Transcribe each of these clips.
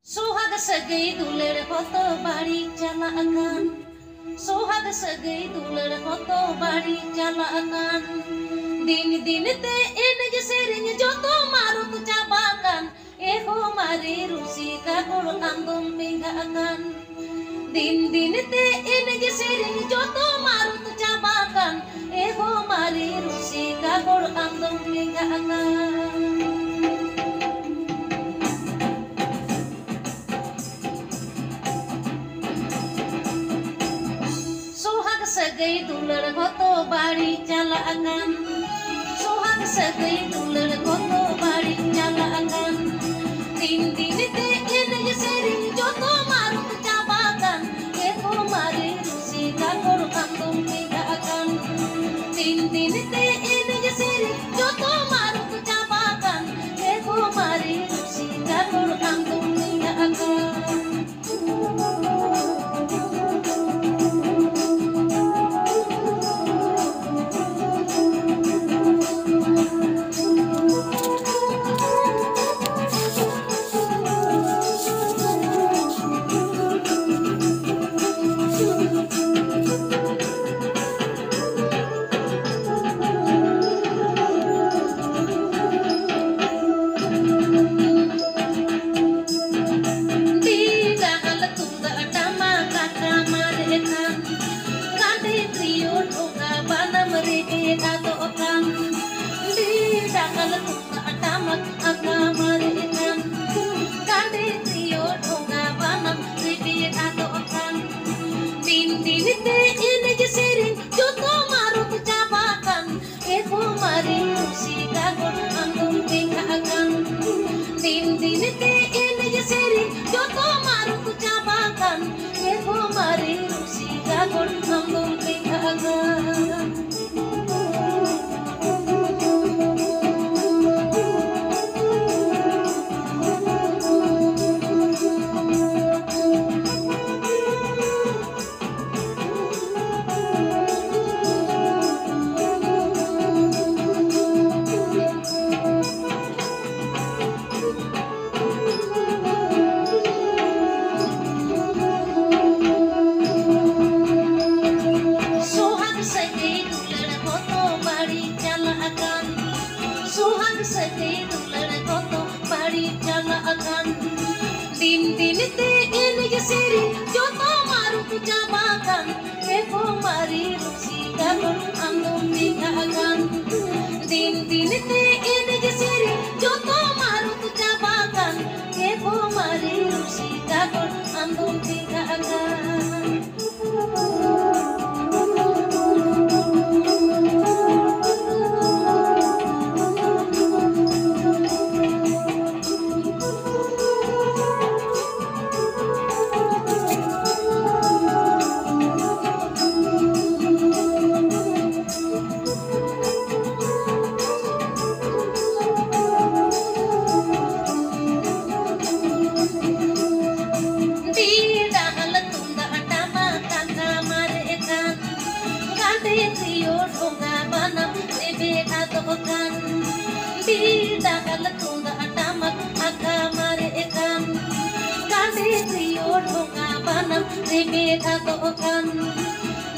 Sohag sagai duler hoto bari chala akan. Sohag sagai duler hoto bari chala akan. Din din te eneg sering joto marut cabakan. Eho mari rusi kakul andum pingga akan. Din din te eneg sering joto marut cabakan. Eho mari rusi kakul andum pingga akan. Sagai dular hoto bari chala akan. Sohag sagai dular hoto bari chala akan. Din din te eneg sering joto marut cabakan. Eko mari rusi kakor andum pingga akan. Din din te eneg sering joto marut cabakan. Eko mari rusi kakor andum pingga akan. Din din te eneg sering joto marut cabakan. Eko mari rusi kakor andum pingga akan. Din din te eneg sering joto marut cabakan. Eko mari rusi kakor andum pingga akan.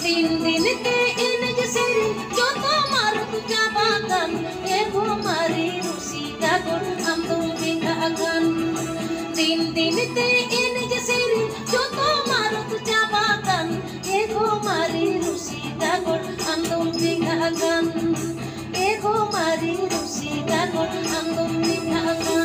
Din din te eneg sering joto marut cabakan. Eko mari rusi kakor andum pingga akan. Din din te eneg sering joto marut cabakan. Eko mari rusi kakor andum pingga akan. Eko mari rusi kakor andum pingga akan.